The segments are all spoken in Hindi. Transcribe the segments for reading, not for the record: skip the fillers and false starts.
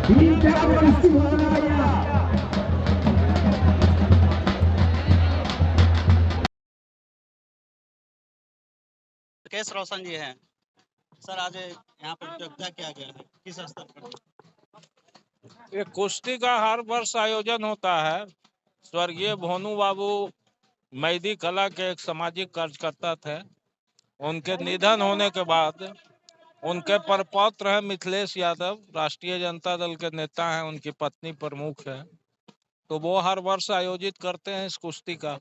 मुकेश रोशन जी हैं सर। आज यहाँ पर प्रतियोगिता किया गया है, किस स्तर पर? ये कुश्ती का हर वर्ष आयोजन होता है। स्वर्गीय भोनू बाबू मैदी कला के एक सामाजिक कार्यकर्ता थे। उनके निधन होने के बाद उनके परपौत्र हैं मिथिलेश यादव, राष्ट्रीय जनता दल के नेता हैं, उनकी पत्नी प्रमुख है। तो वो हर वर्ष आयोजित करते हैं इस कुश्ती का।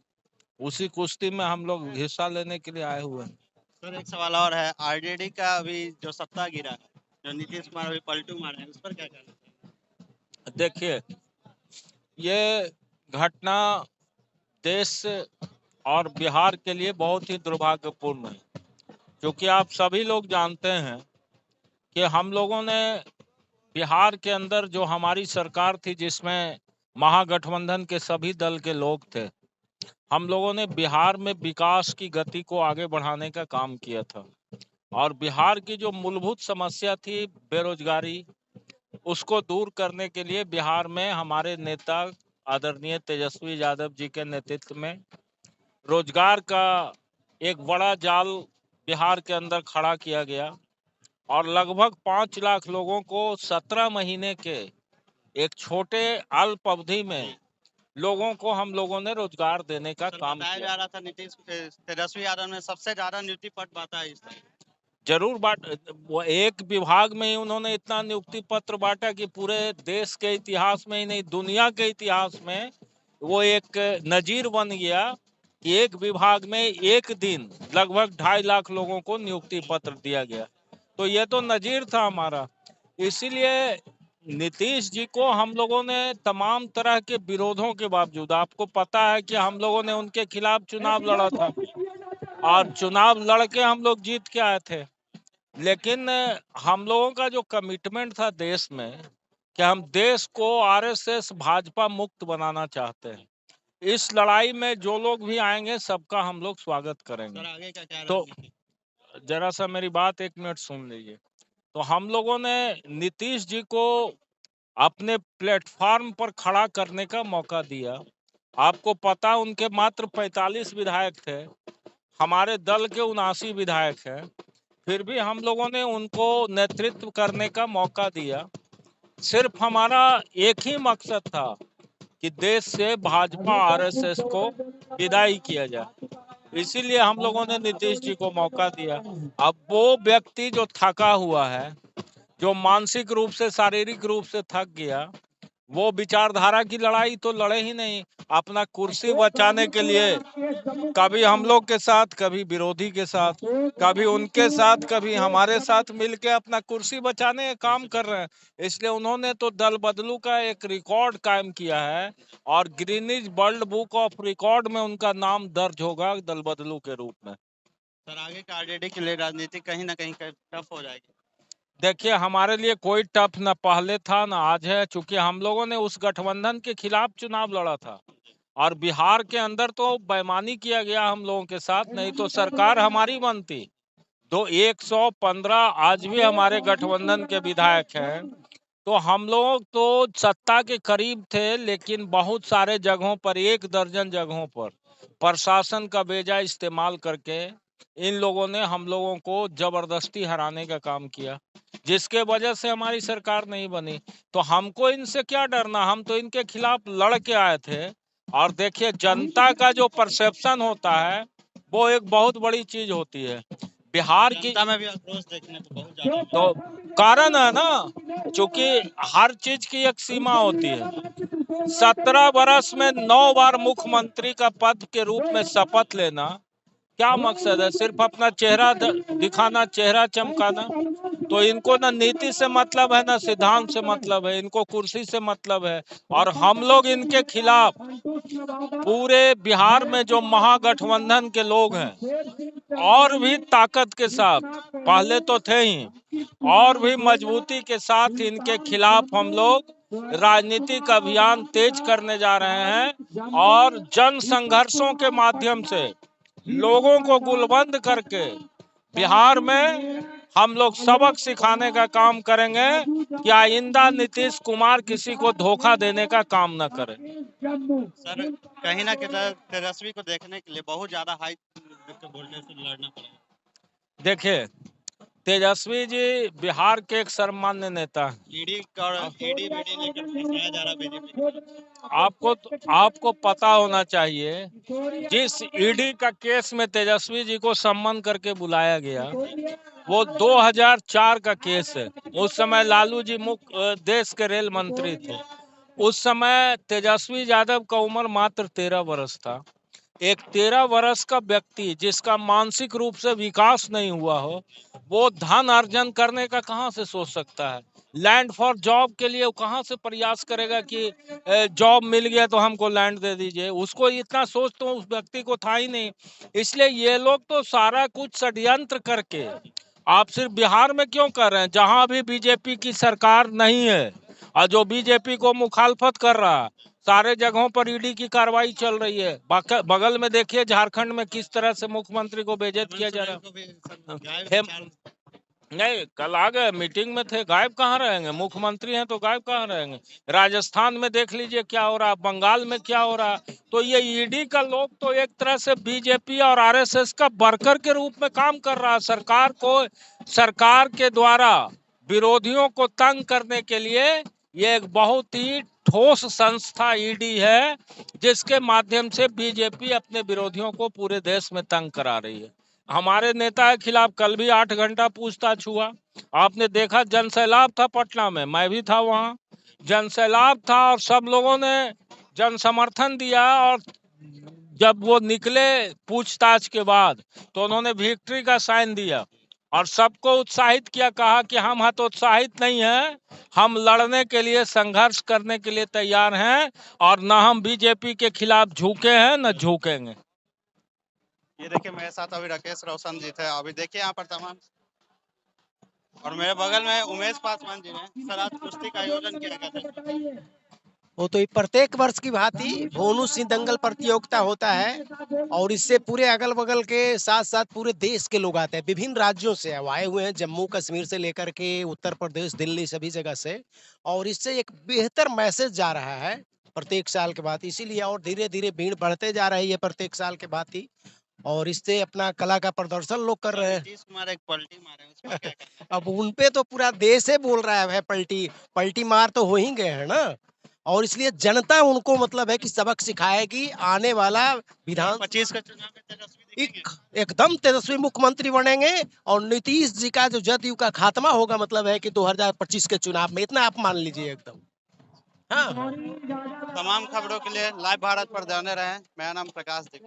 उसी कुश्ती में हम लोग हिस्सा लेने के लिए आए हुए हैं। सर एक सवाल और है, आरजेडी का अभी जो सत्ता गिरा है, जो नीतीश कुमार अभी पलटू मारे हैं, उस पर क्या कहना चाहिए? देखिए, ये घटना देश और बिहार के लिए बहुत ही दुर्भाग्यपूर्ण है, क्योंकि आप सभी लोग जानते हैं कि हम लोगों ने बिहार के अंदर जो हमारी सरकार थी, जिसमें महागठबंधन के सभी दल के लोग थे, हम लोगों ने बिहार में विकास की गति को आगे बढ़ाने का काम किया था। और बिहार की जो मूलभूत समस्या थी बेरोजगारी, उसको दूर करने के लिए बिहार में हमारे नेता आदरणीय तेजस्वी यादव जी के नेतृत्व में रोजगार का एक बड़ा जाल बिहार के अंदर खड़ा किया गया और लगभग 5 लाख लोगों को 17 महीने के एक छोटे अल्प अवधि में लोगों को हम लोगों ने रोजगार देने का काम बताया किया। जा रहा था तेजस्वी यादव ने सबसे ज्यादा नियुक्ति पत्र बांटा है इस साल। जरूर बांट, वो एक विभाग में ही उन्होंने इतना नियुक्ति पत्र बांटा कि पूरे देश के इतिहास में ही नहीं, दुनिया के इतिहास में वो एक नजीर बन गया कि एक विभाग में एक दिन लगभग 2.5 लाख लोगों को नियुक्ति पत्र दिया गया। तो ये तो नजीर था हमारा। इसीलिए नीतीश जी को हम लोगों ने तमाम तरह के विरोधों के बावजूद, आपको पता है कि हम लोगों ने उनके खिलाफ चुनाव लड़ा था और चुनाव लड़ के हम लोग जीत के आए थे। लेकिन हम लोगों का जो कमिटमेंट था देश में कि हम देश को आरएसएस भाजपा मुक्त बनाना चाहते हैं, इस लड़ाई में जो लोग भी आएंगे सबका हम लोग स्वागत करेंगे। सर आगे का क्या तो जरा सा मेरी बात 1 मिनट सुन लीजिए। तो हम लोगों ने नीतीश जी को अपने प्लेटफॉर्म पर खड़ा करने का मौका दिया। आपको पता उनके मात्र 45 विधायक थे, हमारे दल के 79 विधायक हैं, फिर भी हम लोगों ने उनको नेतृत्व करने का मौका दिया। सिर्फ हमारा एक ही मकसद था कि देश से भाजपा आरएसएस को विदाई किया जाए। इसीलिए हम लोगों ने नीतीश जी को मौका दिया। अब वो व्यक्ति जो थका हुआ है, जो मानसिक रूप से शारीरिक रूप से थक गया, वो विचारधारा की लड़ाई तो लड़े ही नहीं। अपना कुर्सी बचाने के लिए कभी हम लोग के साथ, कभी विरोधी के साथ, कभी उनके साथ, कभी हमारे साथ मिलके अपना कुर्सी बचाने का काम कर रहे हैं। इसलिए उन्होंने तो दल बदलू का एक रिकॉर्ड कायम किया है और Guinness world book of record में उनका नाम दर्ज होगा दल बदलू के रूप में। सर आगे का आरजेडी के लिए राजनीति कहीं ना कहीं टफ हो जाएगी। देखिए, हमारे लिए कोई टफ न पहले था न आज है, क्योंकि हम लोगों ने उस गठबंधन के खिलाफ चुनाव लड़ा था और बिहार के अंदर तो बेईमानी किया गया हम लोगों के साथ, नहीं तो सरकार हमारी बनती। तो 115 आज भी हमारे गठबंधन के विधायक हैं। तो हम लोग तो सत्ता के करीब थे, लेकिन बहुत सारे जगहों पर, 1 दर्जन जगहों पर प्रशासन का बेजा इस्तेमाल करके इन लोगों ने हम लोगों को जबरदस्ती हराने का काम किया, जिसके वजह से हमारी सरकार नहीं बनी। तो हमको इनसे क्या डरना, हम तो इनके खिलाफ लड़ के आए थे। और देखिए, जनता का जो परसेप्शन होता है वो एक बहुत बड़ी चीज होती है। बिहार की जनता में भी आक्रोश देखने को बहुत ज्यादा तो कारण है ना, क्योंकि हर चीज की एक सीमा होती है। 17 वर्ष में 9 बार मुख्यमंत्री का पद के रूप में शपथ लेना क्या मकसद है? सिर्फ अपना चेहरा दिखाना, चेहरा चमकाना। तो इनको ना नीति से मतलब है, ना सिद्धांत से मतलब है, इनको कुर्सी से मतलब है। और हम लोग इनके खिलाफ पूरे बिहार में जो महागठबंधन के लोग हैं और भी ताकत के साथ, पहले तो थे ही, और भी मजबूती के साथ इनके खिलाफ हम लोग राजनीतिक अभियान तेज करने जा रहे हैं और जन संघर्षों के माध्यम से लोगों को गुलबंद करके बिहार में हम लोग सबक सिखाने का काम करेंगे कि आइंदा नीतीश कुमार किसी को धोखा देने का काम न करें। सर कहीं ना कहीं तेजस्वी को देखने के लिए बहुत ज्यादा हाई वोल्टेज से लड़ना पड़ेगा। देखिए, तेजस्वी जी बिहार के एक सर्वमान्य नेता हैं। ईडी और ईडी वीडी लेकर फंसाया जा रहा बीजेपी। आपको पता होना चाहिए, जिस ईडी का केस में तेजस्वी जी को सम्मन करके बुलाया गया, वो 2004 का केस है। उस समय लालू जी देश के रेल मंत्री थे। उस समय तेजस्वी यादव का उम्र मात्र 13 वर्ष था। एक 13 वर्ष का व्यक्ति जिसका मानसिक रूप से विकास नहीं हुआ हो, वो धन अर्जन करने का कहां से सोच सकता है? लैंड फॉर जॉब के लिए वो कहां से प्रयास करेगा कि जॉब मिल गया तो हमको लैंड दे दीजिए? उसको इतना सोच तो उस व्यक्ति को था ही नहीं। इसलिए ये लोग तो सारा कुछ षड्यंत्र करके, आप सिर्फ बिहार में क्यों कर रहे हैं जहां भी बीजेपी की सरकार नहीं है और जो बीजेपी को मुखालफत कर रहा है, सारे जगहों पर ईडी की कार्रवाई चल रही है। बगल में देखिए झारखंड में किस तरह से मुख्यमंत्री को बेइज्जत किया जा रहा है। नहीं, कल आ गए, मीटिंग में थे, गायब कहाँ रहेंगे? मुख्यमंत्री हैं तो गायब कहाँ रहेंगे? राजस्थान में देख लीजिए क्या हो रहा, बंगाल में क्या हो रहा। तो ये ईडी का लोग तो एक तरह से बीजेपी और आरएसएस का वर्कर के रूप में काम कर रहा है। सरकार के द्वारा विरोधियों को तंग करने के लिए ये एक बहुत ही ठोस संस्था ईडी है, जिसके माध्यम से बीजेपी अपने विरोधियों को पूरे देश में तंग करा रही है। हमारे नेता के खिलाफ कल भी 8 घंटा पूछताछ हुआ। आपने देखा, जनसैलाब था पटना में, मैं भी था वहां। जनसैलाब था और सब लोगों ने जन समर्थन दिया, और जब वो निकले पूछताछ के बाद तो उन्होंने विक्ट्री का साइन दिया और सबको उत्साहित किया, कहा कि हम हतोत्साहित नहीं हैं, हम लड़ने के लिए, संघर्ष करने के लिए तैयार हैं और न हम बीजेपी के खिलाफ झुके हैं न झुकेंगे। ये देखिए मेरे साथ अभी राकेश रोशन जी थे, अभी देखिए यहाँ पर तमाम, और मेरे बगल में उमेश पासवान जी ने। सर आज कुश्ती का आयोजन किया गया था। वो तो प्रत्येक वर्ष की भांति भोनू सिंह दंगल प्रतियोगिता होता है, और इससे पूरे अगल बगल के साथ साथ पूरे देश के लोग आते हैं। विभिन्न राज्यों से आए हुए हैं, जम्मू कश्मीर से लेकर के उत्तर प्रदेश, दिल्ली, सभी जगह से। और इससे एक बेहतर मैसेज जा रहा है प्रत्येक साल के बाद, इसीलिए और धीरे धीरे भीड़ बढ़ते जा रही है प्रत्येक साल के भांति, और इससे अपना कला का प्रदर्शन लोग कर रहे हैं। नीतीश कुमार एक पलटी मारे, उस पर क्या कहना है? अब उनपे तो पूरा देश ही बोल रहा है, पलटी मार तो हो ही गए हैं ना, और इसलिए जनता उनको मतलब है कि सबक सिखाएगी। आने वाला विधान 25 का चुनाव में तेजस्वी दिखेंगे। एकदम तेजस्वी मुख्यमंत्री बनेंगे, और नीतीश जी का जो जदयू का खात्मा होगा, मतलब है कि 2025 के चुनाव में, इतना आप मान लीजिए एकदम। हाँ, तमाम खबरों के लिए लाइव भारत पर जाने रहे। मेरा नाम प्रकाश दीप।